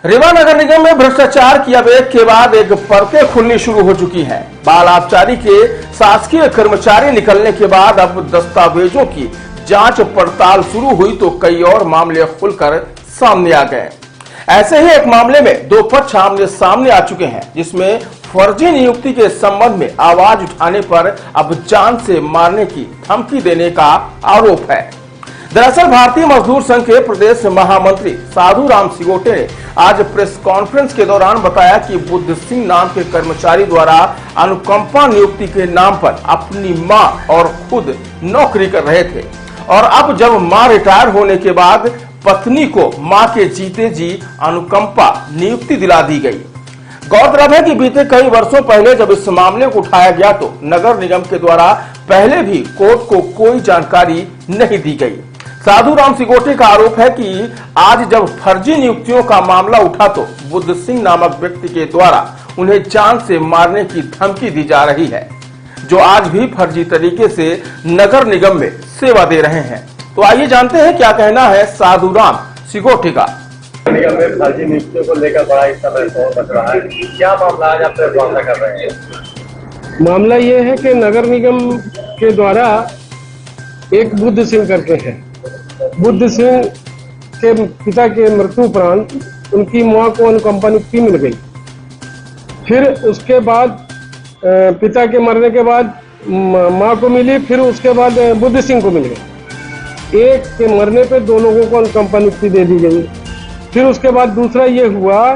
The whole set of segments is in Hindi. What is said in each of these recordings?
रीवा नगर निगम में भ्रष्टाचार की अब एक के बाद एक परतें खुलनी शुरू हो चुकी हैं। बाल आबकारी के शासकीय कर्मचारी निकलने के बाद अब दस्तावेजों की जांच पड़ताल शुरू हुई तो कई और मामले खुलकर सामने आ गए। ऐसे ही एक मामले में दो पक्ष आमने सामने आ चुके हैं, जिसमें फर्जी नियुक्ति के संबंध में आवाज उठाने पर अब जान से मारने की धमकी देने का आरोप है। दरअसल भारतीय मजदूर संघ के प्रदेश महामंत्री साधु राम सिगोटे ने आज प्रेस कॉन्फ्रेंस के दौरान बताया कि बुद्ध सिंह नाम के कर्मचारी द्वारा अनुकंपा नियुक्ति के नाम पर अपनी मां और खुद नौकरी कर रहे थे और अब जब मां रिटायर होने के बाद पत्नी को मां के जीते जी अनुकंपा नियुक्ति दिला दी गई। गौरतलब है कि बीते कई वर्षों पहले जब इस मामले को उठाया गया तो नगर निगम के द्वारा पहले भी कोर्ट को कोई जानकारी नहीं दी गई। साधु राम सिगोटे का आरोप है कि आज जब फर्जी नियुक्तियों का मामला उठा तो बुद्ध सिंह नामक व्यक्ति के द्वारा उन्हें जान से मारने की धमकी दी जा रही है, जो आज भी फर्जी तरीके से नगर निगम में सेवा दे रहे हैं। तो आइए जानते हैं क्या कहना है साधु राम सिगोटे का। निगम में फर्जी नियुक्तियों को लेकर बड़ा इस समय शोर मच रहा है, क्या मामला आज आप खुलासा कर रहे हैं? मामला ये है कि नगर निगम के द्वारा एक बुद्ध सिंह करके हैं। बुद्ध सिंह के पिता के मृत्यु उपरांत उनकी मां को अनुकंपा नियुक्ति मिल गई। फिर उसके बाद पिता के मरने के बाद मां को मिली, फिर उसके बाद बुद्ध सिंह को मिल गई। एक के मरने पे दो लोगों को अनुकंपा नियुक्ति दे दी गई। फिर उसके बाद दूसरा ये हुआ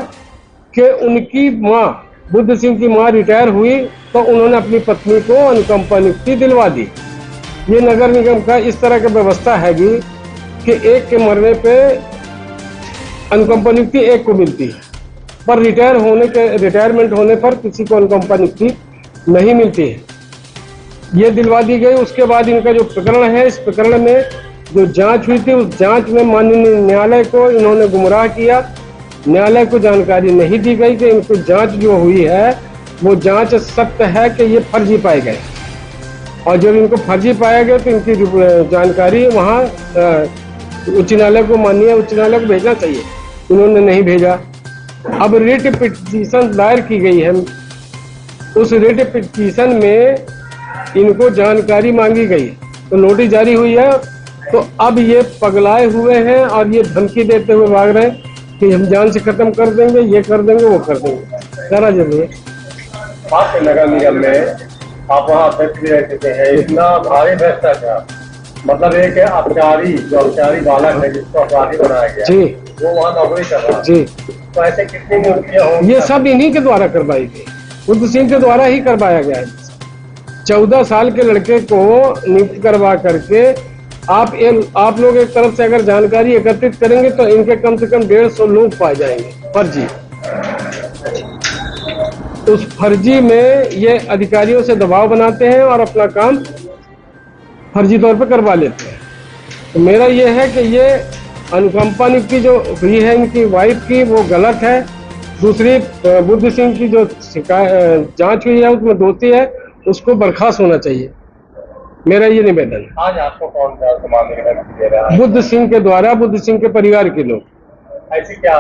कि उनकी मां बुद्ध सिंह की मां रिटायर हुई तो उन्होंने अपनी पत्नी को अनुकंपा नियुक्ति दिलवा दी। ये नगर निगम का इस तरह की व्यवस्था है कि एक के मरने पे अनुकंपा नियुक्ति एक को मिलती है, पर रिटायरमेंट होने पर किसी को अनुकंपा नियुक्ति नहीं मिलती है। ये दिलवा दी गई। उसके बाद इनका जो प्रकरण है, इस प्रकरण में जो जांच हुई थी उस जांच में माननीय न्यायालय को इन्होंने गुमराह किया। न्यायालय को जानकारी नहीं दी गई कि इनको जांच जो हुई है वो जांच सत्य है कि ये फर्जी पाए गए, और जब इनको फर्जी पाया गया तो इनकी जानकारी वहाँ उच्च न्यायालय को, माननीय उच्च न्यायालय को भेजना चाहिए, उन्होंने नहीं भेजा। अब रिट पिटीशन दायर की गई है। उस रिट पिटीशन में इनको जानकारी मांगी गई तो नोटिस जारी हुई है। तो अब ये पगलाए हुए हैं और ये धमकी देते हुए भाग रहे हैं कि हम जान से खत्म कर देंगे, ये कर देंगे, वो कर देंगे। करा जरूर आपके नगर निगम में आप वहाँ अध्यक्ष भी रहते हैं, इतना भारी भ्रष्टाचार, मतलब एक अपचारी बालक है जिसको अपराधी बनाया गया जी, वो वहाँ नौकरी कर रहा है जी। तो ऐसे कितनी नियुक्तियाँ होंगी? ये सब इन्हीं के द्वारा करवाई गई, बुद्ध सिंह के द्वारा ही करवाया गया है। 14 साल के लड़के को नियुक्त करवा करके आप लोग एक तरफ से अगर जानकारी एकत्रित करेंगे तो इनके कम से कम 150 लोग पाए जाएंगे फर्जी। उस फर्जी में ये अधिकारियों से दबाव बनाते हैं और अपना काम फर्जी तौर पे करवा लेते हैं। तो मेरा ये है कि ये अनुकंपा नियुक्ति जो हुई है इनकी वाइफ की वो गलत है। दूसरी बुद्ध सिंह की जो जांच हुई है उसमें दोषी है, उसको बर्खास्त होना चाहिए। मेरा ये निवेदन है। आज आपको कौन सा मामले में दे रहा है? बुद्ध सिंह के द्वारा, बुद्ध सिंह के परिवार के लोग। ऐसी क्या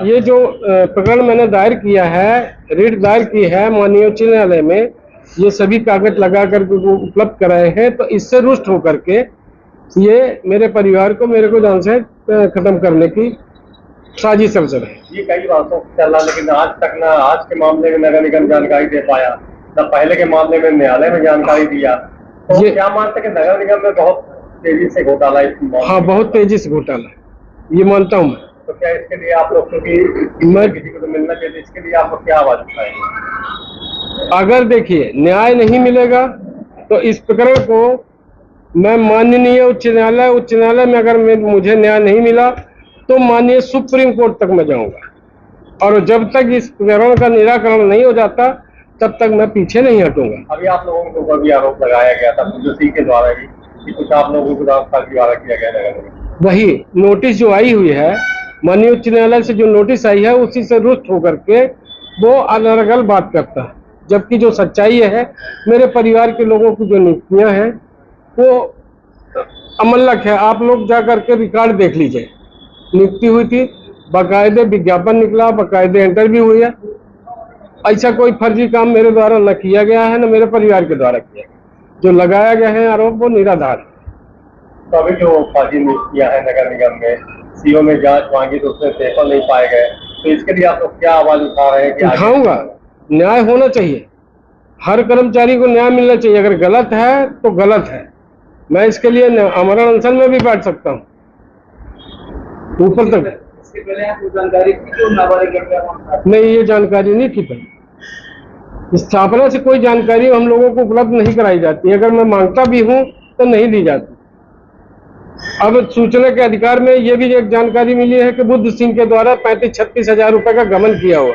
ये जो प्रकरण मैंने दायर किया है, रिट दायर की है माननीय उच्च न्यायालय में, ये सभी कागज लगा करके उपलब्ध कराए हैं, तो इससे रुष्ट होकर के ये मेरे परिवार को, मेरे को जान से खत्म करने की साजिश रच रहे हैं। ये कई बातों से चल रहा, लेकिन आज तक ना आज के मामले में नगर निगम जानकारी दे पाया, न पहले के मामले में न्यायालय में जानकारी दिया। तो ये क्या मानते हैं कि नगर निगम में बहुत तेजी से घोटाला? हाँ, बहुत तेजी से घोटाला, ये मानता हूँ। तो क्या इसके लिए आप लोग किसी को तो मिलना चाहिए, इसके लिए आप लोग क्या आवाज उठाएंगे? अगर देखिए न्याय नहीं मिलेगा तो इस प्रकरण को मैं माननीय उच्च न्यायालय में अगर मुझे न्याय नहीं मिला तो माननीय सुप्रीम कोर्ट तक मैं जाऊंगा, और जब तक इस प्रकरण का निराकरण नहीं हो जाता तब तक मैं पीछे नहीं हटूंगा। अभी आप लोगों के ऊपर भी आरोप लगाया गया था बुद्ध सिंह के द्वारा ही कि कुछ आप लोगों को फर्जीवाड़ा किया गया नगर निगम। वही नोटिस जो आई हुई है माननीय उच्च न्यायालय से, जो नोटिस आई है उसी से रुष्ट होकर के वो अनर्गल बात करता है, जबकि जो सच्चाई है मेरे परिवार के लोगों की जो नियुक्तियां हैं वो अमलक है। आप लोग जा करके रिकॉर्ड देख लीजिए, नियुक्ति हुई थी बाकायदे विज्ञापन निकला, बाकायदे इंटरव्यू हुई। ऐसा कोई फर्जी काम मेरे द्वारा न किया गया है, न मेरे परिवार के द्वारा किया गया। जो लगाया गया है आरोप वो निराधार है। तो अभी जो फर्जी नियुक्त किया है नगर निगम में, सीओ में जांच मांगी तो उसमें पेपर नहीं पाए गए, तो इसके लिए आप लोग क्या आवाज उठा रहे हैं कि उठाऊंगा, न्याय होना चाहिए, हर कर्मचारी को न्याय मिलना चाहिए। अगर गलत है तो गलत है, मैं इसके लिए आमरण अनशन में भी बैठ सकता हूँ ऊपर तक। इसके पहले आपको जानकारी थी कि नाबालिग लड़का? नहीं, ये जानकारी नहीं थी पहले। स्थापना से कोई जानकारी हम लोगों को उपलब्ध नहीं कराई जाती। अगर मैं मांगता भी हूँ तो नहीं दी जाती। अब सूचना के अधिकार में ये भी एक जानकारी मिली है कि बुद्ध सिंह के द्वारा 35-36 हजार रुपए का गबन किया हुआ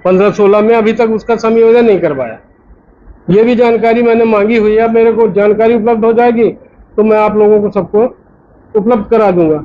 15-16 में, अभी तक उसका समायोजन नहीं करवाया। ये भी जानकारी मैंने मांगी हुई है। अब मेरे को जानकारी उपलब्ध हो जाएगी तो मैं आप लोगों को सबको उपलब्ध करा दूंगा।